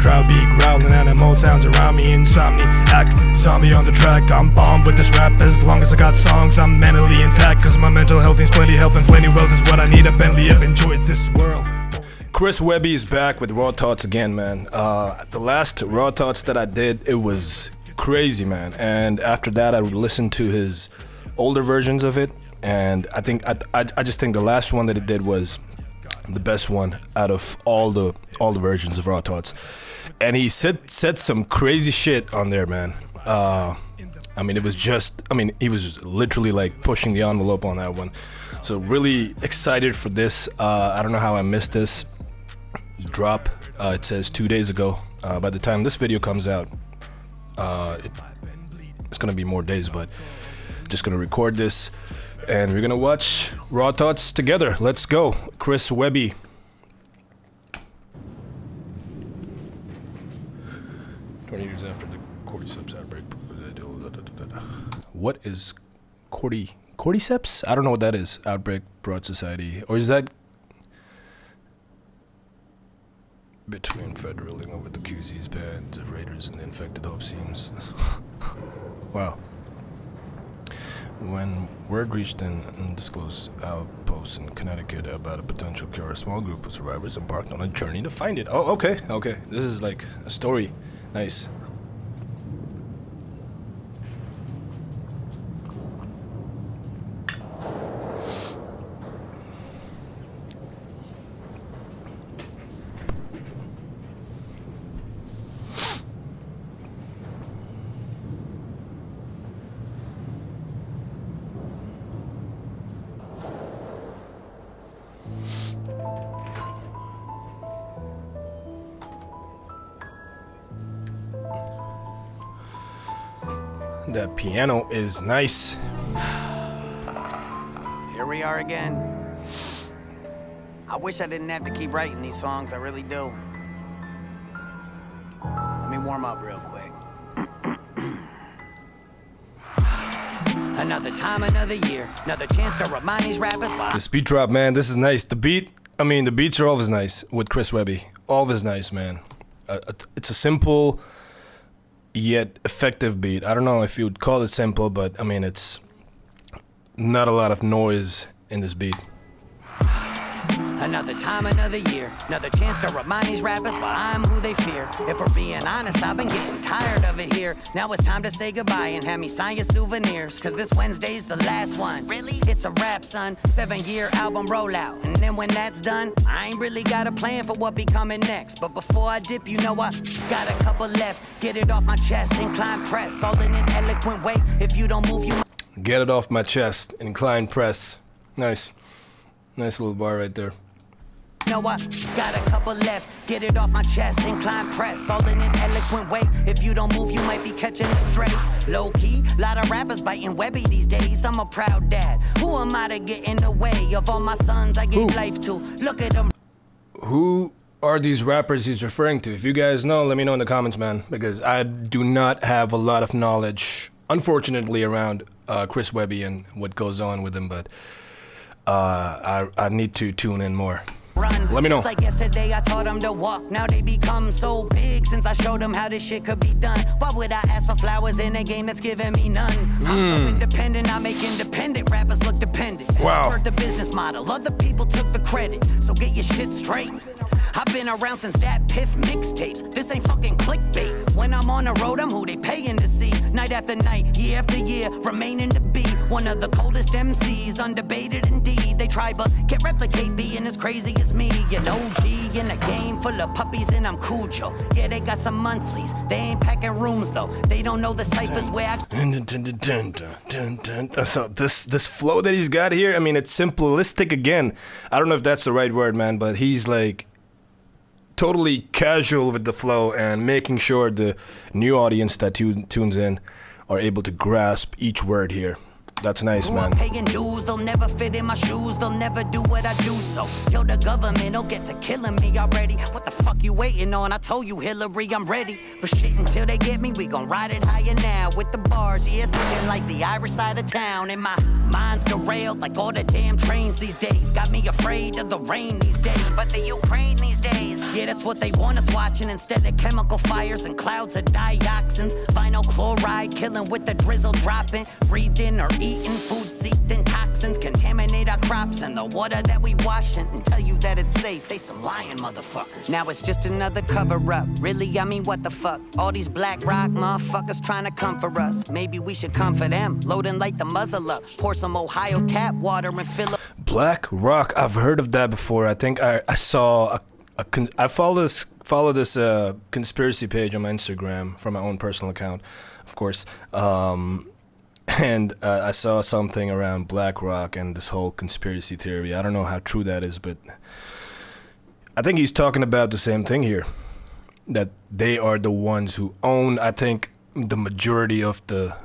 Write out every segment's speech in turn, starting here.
crowd beat growling, animal sounds around me. Insomniac, zombie on the track. I'm bombed with this rap. As long as I got songs, I'm mentally intact. Cause my mental health needs plenty help, and plenty wealth is what I need. A Bentley, I've enjoyed this world. Chris Webby is back with Raw Thoughts again, man. The last Raw Thoughts that I did, it was crazy, man. And after that, I listened to his older versions of it, and I just think the last one that he did was the best one out of all the versions of Raw Thoughts. And he said some crazy shit on there, man. He was literally like pushing the envelope on that one. So really excited for this. I don't know how I missed this drop. It says 2 days ago. By the time this video comes out, it's gonna be more days, but just gonna record this and we're gonna watch Raw Thoughts together. Let's go. Chris Webby. Years after the cordyceps outbreak. What is cordyceps? I don't know what that is. Outbreak brought society, or is that between federal over the QZ's bands of raiders and the infected hope seems. Wow. When word reached an undisclosed outpost in Connecticut about a potential cure, a small group of survivors embarked on a journey to find it. Oh, okay. This is like a story. Nice. That piano is nice. Here we are again. I wish I didn't have to keep writing these songs, I really do. Let me warm up real quick. Another time, another year, another chance to remind these rappers why. This beat drop, man, this is nice. The beats are always nice with Chris Webby. Always nice, man. It's a simple yet effective beat. I don't know if you would call it simple, but I mean, it's not a lot of noise in this beat. Another time, another year, another chance to remind these rappers why I'm who they fear. If we're being honest, I've been getting tired of it here. Now it's time to say goodbye and have me sign your souvenirs, cause this Wednesday's the last one. Really? It's a rap, son. 7-year album rollout. And then when that's done, I ain't really got a plan for what be coming next. But before I dip, you know I got a couple left. Get it off my chest, incline press, all in an eloquent way. If you don't move, you get it off my chest, incline press. Nice little bar right there. No, I got a couple left. Get it off my chest, incline press, all in an eloquent way. If you don't move, you might be catching it straight. Low key, lot of rappers biting Webby these days. I'm a proud dad. Who am I to get in the way of all my sons I give life to? Look at them. Who are these rappers he's referring to? If you guys know, let me know in the comments, man, because I do not have a lot of knowledge, unfortunately, around Chris Webby and what goes on with him, but I need to tune in more. Let me know. Like yesterday I taught them to walk, now they become so big since I showed them how this shit could be done. Why would I ask for flowers in a game that's giving me none? I'm so independent, I make independent rappers look dependent. Wow. I worked the business model, other people took the credit, so get your shit straight. I've been around since that Piff mixtapes. This ain't fucking clickbait. When I'm on the road, I'm who they paying to see. Night after night, year after year, remaining to be one of the coldest MCs, undebated indeed. They try but can't replicate being as crazy as me. An OG in a game full of puppies and I'm Cujo. Yeah, they got some monthlies. They ain't packing rooms though. They don't know the ciphers where I. So this flow that he's got here, I mean, it's simplistic again. I don't know if that's the right word, man, but he's like totally casual with the flow and making sure the new audience that tunes in are able to grasp each word here. That's nice, man. Paying dues, they'll never fit in my shoes, they'll never do what I do. So, yo, the government will get to killing me already. What the fuck you waiting on? I told you, Hillary, I'm ready for shit until they get me. We gon' ride it higher now with the bars. Yeah, singing like the Irish side of town. And my mind's derailed like all the damn trains these days. Got me afraid of the rain these days. But the Ukraine these days, yeah, that's what they want us watching. Instead of chemical fires and clouds of dioxins, vinyl chloride killing with the drizzle dropping. Breathing or eating food seeped in toxins, contaminate our crops and the water that we washing, and tell you that it's safe. They some lying motherfuckers. Now it's just another cover up. Really, I mean, what the fuck? All these black rock motherfuckers trying to come for us. Maybe we should come for them. Load and light the muzzle up. Pour some Ohio tap water and fill up. Black rock. I've heard of that before. I think I saw I follow this conspiracy page on my Instagram from my own personal account, of course. And I saw something around Black Rock and this whole conspiracy theory. I don't know how true that is, but I think he's talking about the same thing here. That they are the ones who own, I think, the majority of the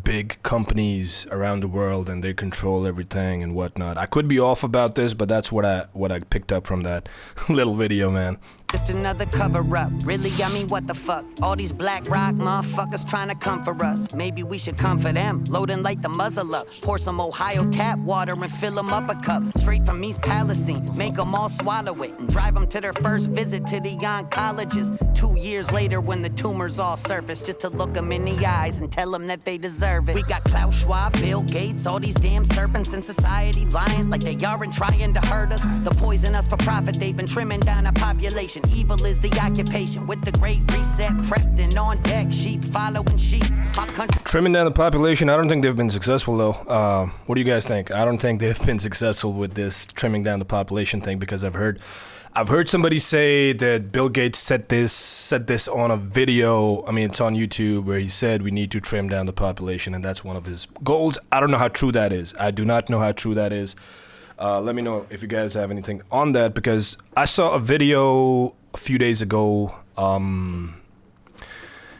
big companies around the world, and they control everything and whatnot. I could be off about this, but that's what I picked up from that little video, man. Just another cover up. Really, I mean, what the fuck? All these black rock motherfuckers trying to come for us. Maybe we should come for them. Load and light the muzzle up. Pour some Ohio tap water and fill them up a cup. Straight from East Palestine. Make them all swallow it and drive them to their first visit to the oncologist. 2 years later when the tumors all surface, just to look them in the eyes and tell them that they deserve it. We got Klaus Schwab, Bill Gates, all these damn serpents in society lying like they aren't trying to hurt us. The poison us for profit, they've been trimming down our population. Evil is the occupation with the great reset prepped and on deck. Sheep following sheep. Our country Trimming down the population, I don't think they've been successful though. What do you guys think? I don't think they've been successful with this trimming down the population thing, because I've heard somebody say that Bill Gates said this on a video. I mean, it's on YouTube, where he said we need to trim down the population, and that's one of his goals. I don't know how true that is. I do not know how true that is. Let me know if you guys have anything on that, because I saw a video a few days ago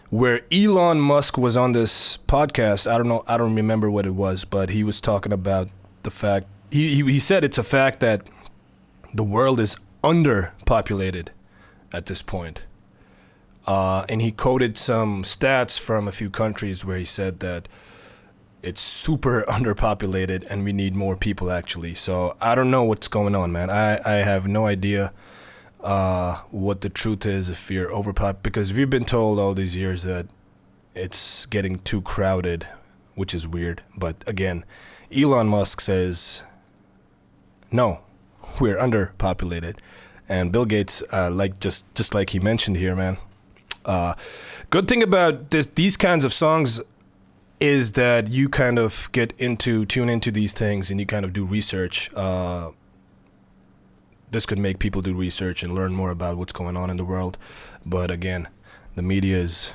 where Elon Musk was on this podcast. I don't remember what it was, but he was talking about the fact, he said it's a fact that the world is underpopulated at this point. And he quoted some stats from a few countries where he said that it's super underpopulated and we need more people, actually. So I don't know what's going on, man. I have no idea what the truth is if you're because we've been told all these years that it's getting too crowded, which is weird. But again, Elon Musk says, no, we're underpopulated. And Bill Gates, just like he mentioned here, man. Good thing about these kinds of songs is that you kind of tune into these things and you kind of do research. This could make people do research and learn more about what's going on in the world. But again, the media is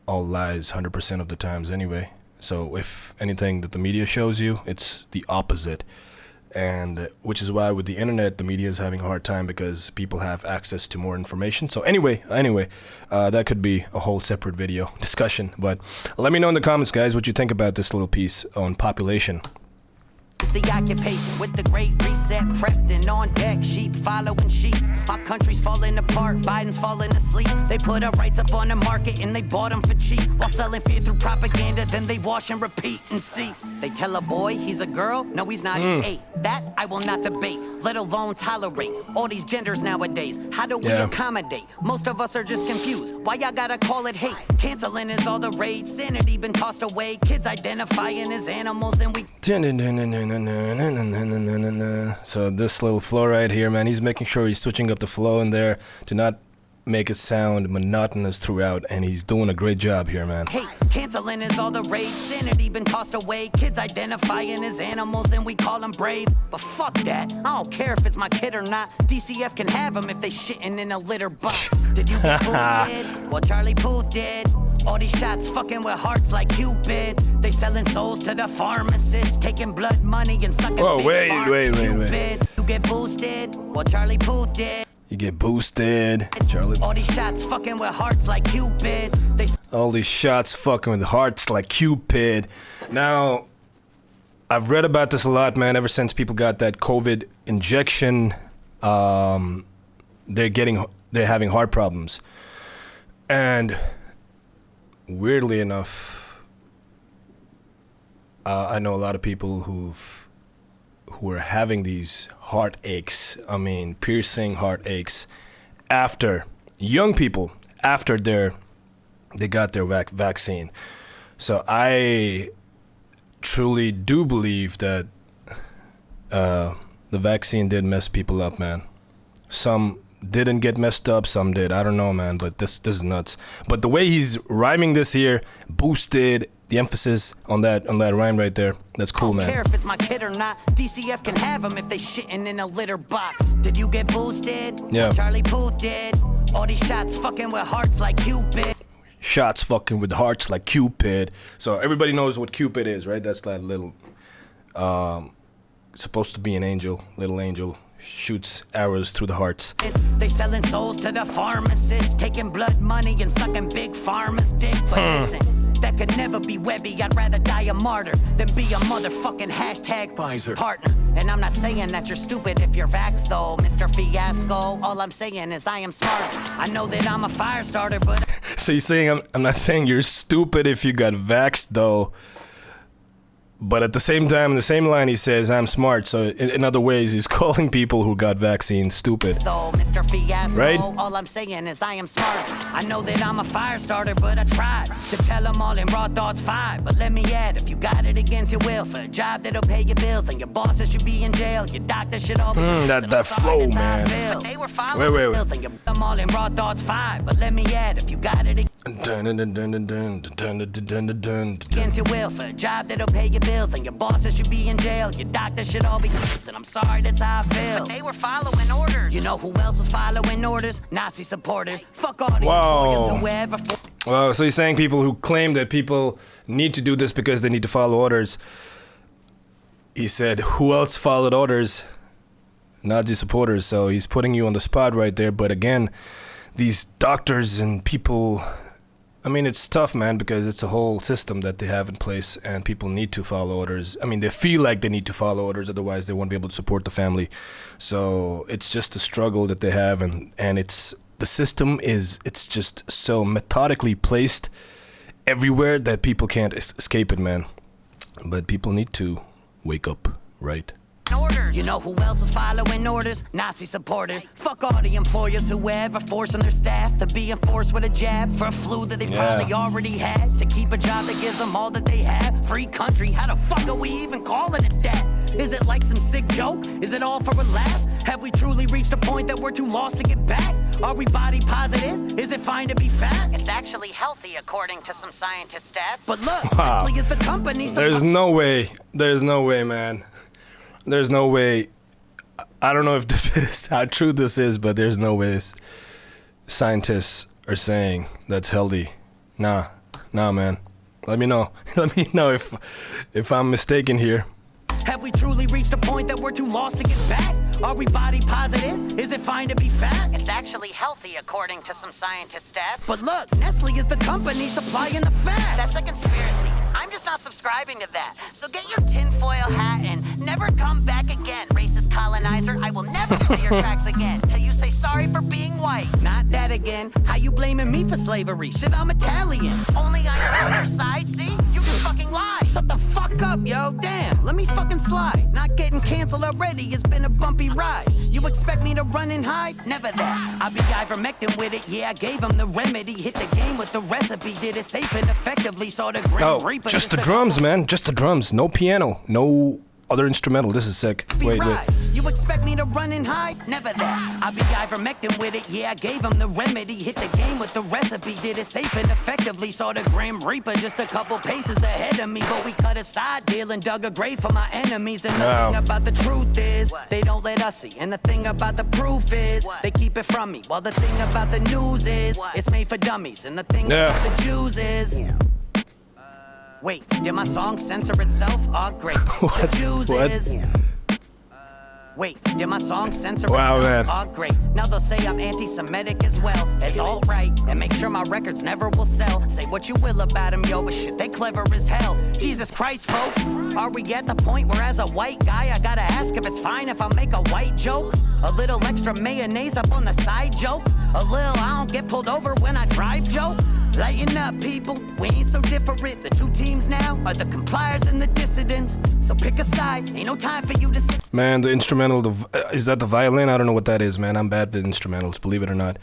all lies 100% of the times anyway. So if anything that the media shows you, it's the opposite. And which is why with the internet, the media is having a hard time, because people have access to more information. So anyway, that could be a whole separate video discussion. But let me know in the comments, guys, what you think about this little piece on population. It's the occupation with the great reset prepped and on deck. Sheep following sheep. Our country's falling apart. Biden's falling asleep. They put our rights up on the market and they bought them for cheap. While selling fear through propaganda, then they wash and repeat and see. They tell a boy he's a girl. No, he's not. He's 8. That I will not debate, let alone tolerate. All these genders nowadays. How do we accommodate? Most of us are just confused. Why y'all gotta call it hate? Canceling is all the rage. Sanity been tossed away. Kids identifying as animals and we... So this little flow right here, man, he's making sure he's switching up the flow in there to not make it sound monotonous throughout, and he's doing a great job here, man. Hey, canceling is all the rage. Sanity been tossed away. Kids identifying as animals and we call them brave. But fuck that. I don't care if it's my kid or not. DCF can have them if they shitting in a litter box. Did you get boosted? Well, Charlie Puth did. All these shots fucking with hearts like Cupid. They selling souls to the pharmacists, taking blood money and sucking big wait. You get boosted? Well, Charlie Puth did. You get boosted, Charlie. All these shots fucking with hearts like Cupid. All these shots fucking with hearts like Cupid. Now, I've read about this a lot, man. Ever since people got that COVID injection, they're having heart problems, and weirdly enough, I know a lot of people who are having these heartaches. I mean, piercing heartaches after young people after they got their vaccine. So I truly do believe that the vaccine did mess people up, man. Some didn't get messed up, some did. I don't know, man, but this is nuts. But the way he's rhyming this here boosted the emphasis on that rhyme right there. That's cool, man. I don't care if it's my kid or not. DCF can have them if they shitting in a litter box. Did you get boosted? Yeah. Charlie Puth did. All these shots fucking with hearts like Cupid. Shots fucking with hearts like Cupid. So everybody knows what Cupid is, right? That's that little, supposed to be an angel, little angel. Shoots arrows through the hearts. They selling souls to the pharmacists, taking blood money and sucking big pharma's dick. But listen, that could never be Webby. I'd rather die a martyr than be a motherfucking hashtag Pfizer partner. And I'm not saying that you're stupid if you're vaxxed though, Mr. Fiasco. All I'm saying is I am smart. I know that I'm a fire starter, but so he's saying I'm not saying you're stupid if you got vaxxed though. But at the same time, in the same line, he says, I'm smart. So in other ways, he's calling people who got vaccines stupid. Mr. Fiasco, right? All I'm saying is I am smart. I know that I'm a fire starter, but I tried to tell them all in raw thoughts 5. But let me add, if you got it against your will for a job that'll pay your bills, then your bosses should be in jail. Your doctor should all be that flow, man. But they were following bills, then you them all in raw thoughts 5. But let me add, if you got it against your will for a job that'll pay your bills, then your bosses should be in jail. Your doctor should all be. Then I'm sorry, that's how I feel. But they were following orders. You know who else was following orders? Nazi supporters. Fuck all the employers, whoever. Well, so he's saying people who claim that people need to do this because they need to follow orders. He said, who else followed orders? Nazi supporters. So he's putting you on the spot right there. But again, these doctors and people, I mean, it's tough, man, because it's a whole system that they have in place and people need to follow orders. I mean, they feel like they need to follow orders, otherwise they won't be able to support the family. So it's just a struggle that they have, and it's the system it's just so methodically placed everywhere that people can't escape it, man. But people need to wake up, right? Orders. You know who else was following orders? Nazi supporters. Fuck all the employers who were ever forcing their staff to be enforced with a jab for a flu that they probably already had, to keep a job that gives them all that they have. Free country, how the fuck are we even calling it that? Is it like some sick joke? Is it all for a laugh? Have we truly reached a point that we're too lost to get back? Are we body positive? Is it fine to be fat? It's actually healthy according to some scientist stats. But look, Netflix is the company. There's no way, man. There's no way. I don't know if this is how true this is, but there's no way scientists are saying that's healthy. Nah, man. Let me know. Let me know if I'm mistaken here. Have we truly reached a point that we're too lost to get back? Are we body positive? Is it fine to be fat? It's actually healthy according to some scientist stats. But look, Nestle is the company supplying the fat. That's a conspiracy. I'm just not subscribing to that. So get your tinfoil hat and never come back again. Racist colonizer, I will never play your tracks again till you say sorry for being white. Not that again. How you blaming me for slavery? Shit, I'm Italian. Only on your other side, see? You can fucking lie. Shut the fuck up, yo. Damn, let me fucking slide. Not getting canceled already. It's been a bumpy ride. You expect me to run and hide? Never that. I be ivermectin with it. Yeah, I gave him the remedy. Hit the game with the recipe. Did it safe and effectively. Saw the Grim Reaper. Just the drums, man. Just the drums. No piano. No other instrumental. This is sick. Wait. You expect me to run and hide? Never that. I be ivermectin with it. Yeah, I gave him the remedy. Hit the game with the recipe. Did it safe and effectively. Saw the Grim Reaper just a couple paces ahead of me. But we cut a side deal and dug a grave for my enemies. And the thing about the truth is, they don't let us see. And the thing about the proof is, they keep it from me. While the thing about the news is, it's made for dummies. And the thing about the Jews is... Wait, did my song censor itself? Oh, great. The Jews is... Wait, did my song censor itself? Man. Oh, great. Now they'll say I'm anti-Semitic as well. That's all right. And make sure my records never will sell. Say what you will about them, yo, but shit, they clever as hell. Jesus Christ, folks. Are we at the point where as a white guy, I gotta ask if it's fine if I make a white joke? A little extra mayonnaise up on the side joke? A little I don't get pulled over when I drive joke? Lighten up, people, we ain't so different. The two teams now are the compliers and the dissidents. So pick a side, ain't no time for you to sit. Man, the instrumental, is that the violin? I don't know what that is, man. I'm bad with instrumentals, believe it or not.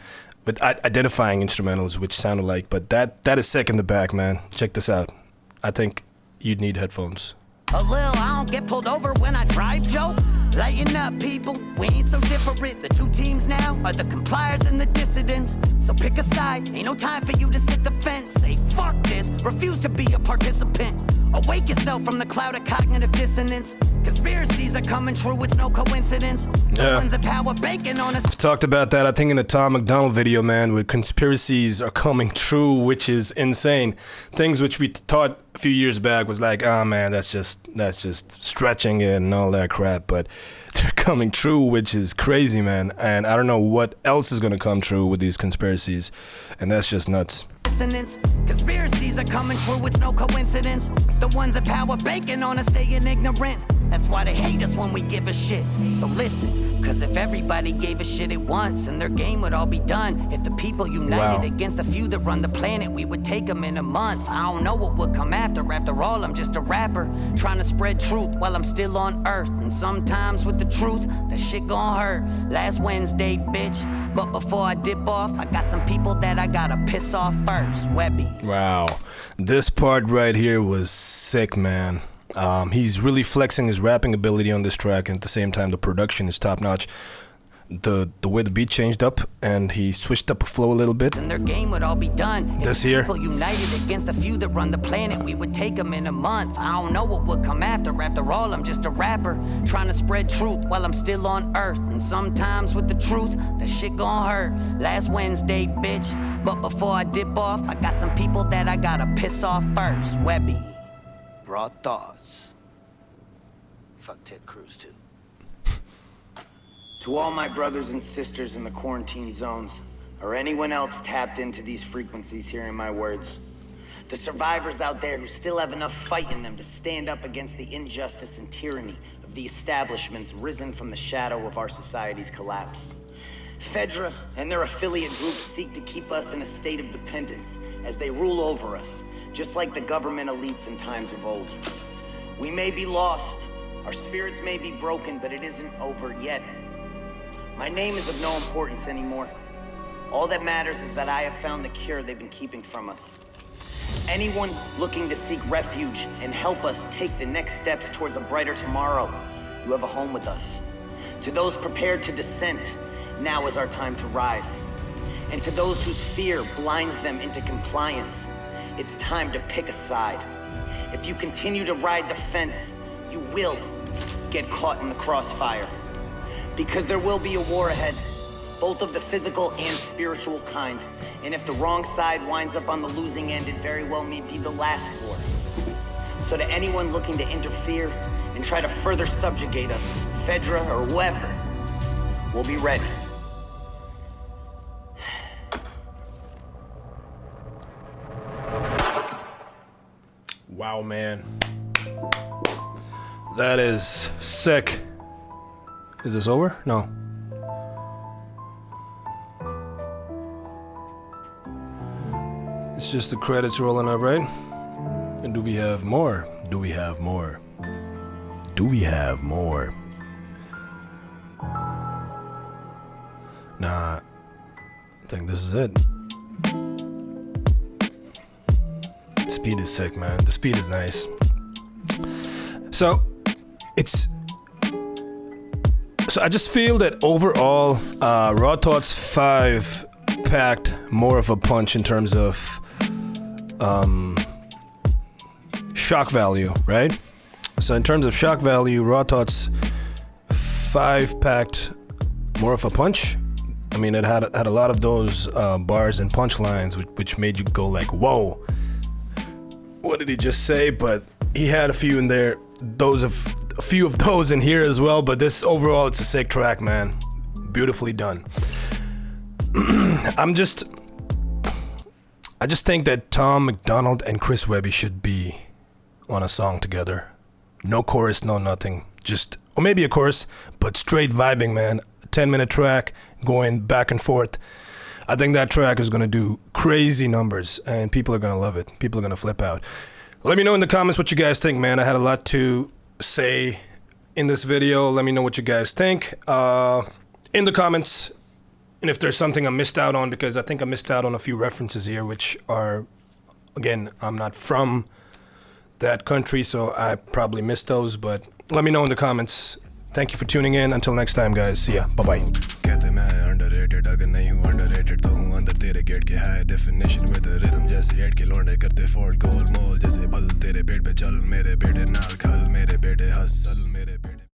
But identifying instrumentals, which sound alike. But that is sick in the back, man. Check this out. I think you'd need headphones. A little, I don't get pulled over when I drive, Joe. Lighten up, people, we ain't so different. The two teams now are the compliers and the dissidents. So pick a side, ain't no time for you to sit the fence. Say fuck this, refuse to be a participant. Awake yourself from the cloud of cognitive dissonance. Conspiracies are coming true, it's no coincidence. The ones in power banking on us. I've talked about that, I think, in a Tom MacDonald video, man, where conspiracies are coming true, which is insane. Things which we thought a few years back was like, oh man, that's just stretching it and all that crap, but they're coming true, which is crazy, man. And I don't know what else is gonna come true with these conspiracies, and that's just nuts. Conspiracies are coming true, it's no coincidence. The ones in power banking on us staying ignorant. That's why they hate us when we give a shit. So listen, cause if everybody gave a shit at once, then their game would all be done. If the people united against the few that run the planet, we would take them in a month. I don't know what would come after all, I'm just a rapper trying to spread truth while I'm still on earth. And sometimes with the truth, that shit gon' hurt. Last Wednesday, bitch. But before I dip off, I got some people that I gotta piss off first. Webby. Wow. This part right here was sick, man. He's really flexing his rapping ability on this track, and at the same time the production is top notch. The way the beat changed up, and he switched up a flow a little bit. And their game would all be done. This here. People united against the few that run the planet, we would take them in a month. I don't know what would come after all, I'm just a rapper trying to spread truth while I'm still on earth. And sometimes with the truth, that shit gon' hurt. Last Wednesday, bitch. But before I dip off, I got some people that I gotta piss off first. Webby. Raw thoughts. Fuck Ted Cruz too. To all my brothers and sisters in the quarantine zones, or anyone else tapped into these frequencies hearing my words, the survivors out there who still have enough fight in them to stand up against the injustice and tyranny of the establishments risen from the shadow of our society's collapse. Fedra and their affiliate groups seek to keep us in a state of dependence as they rule over us, just like the government elites in times of old. We may be lost, our spirits may be broken, but it isn't over yet. My name is of no importance anymore. All that matters is that I have found the cure they've been keeping from us. Anyone looking to seek refuge and help us take the next steps towards a brighter tomorrow, you have a home with us. To those prepared to dissent, now is our time to rise. And to those whose fear blinds them into compliance, it's time to pick a side. If you continue to ride the fence, you will get caught in the crossfire. Because there will be a war ahead, both of the physical and spiritual kind. And if the wrong side winds up on the losing end, it very well may be the last war. So to anyone looking to interfere and try to further subjugate us, Fedra or whoever, we'll be ready. Wow, man. That is sick. Is this over? No. It's just the credits rolling up, right? And do we have more? Do we have more? Do we have more? Nah. I think this is it. The speed is sick, man. The speed is nice. So I just feel that overall, Raw Thoughts 5 packed more of a punch in terms of shock value, right? So in terms of shock value, Raw Thoughts 5 packed more of a punch. I mean, it had a lot of those bars and punchlines which made you go like, whoa, what did he just say? But he had a few in there, a few of those in here as well. But this overall, it's a sick track, man. Beautifully done. I just think that Tom MacDonald and Chris Webby should be on a song together. No chorus, no nothing. Just, or maybe a chorus, but straight vibing, man. A 10-minute track going back and forth. I think that track is gonna do crazy numbers, and people are gonna love it. People are gonna flip out. Let me know in the comments what you guys think, man. I had a lot to say in this video. Let me know what you guys think in the comments, and if there's something I missed out on, because I think I missed out on a few references here, which are, again, I'm not from that country, so I probably missed those, but let me know in the comments. Thank you for tuning in. Until next time, guys. See ya. Bye-bye. कहते मैं underrated, अगर नहीं हूँ underrated तो हूँ अंदर तेरे gate के high definition with the rhythm जैसे हेड के लौंडे करते फोल्ड गोल मोल जैसे बल तेरे पेट पे चल मेरे बेटे नाल खल मेरे बेटे हसल मेरे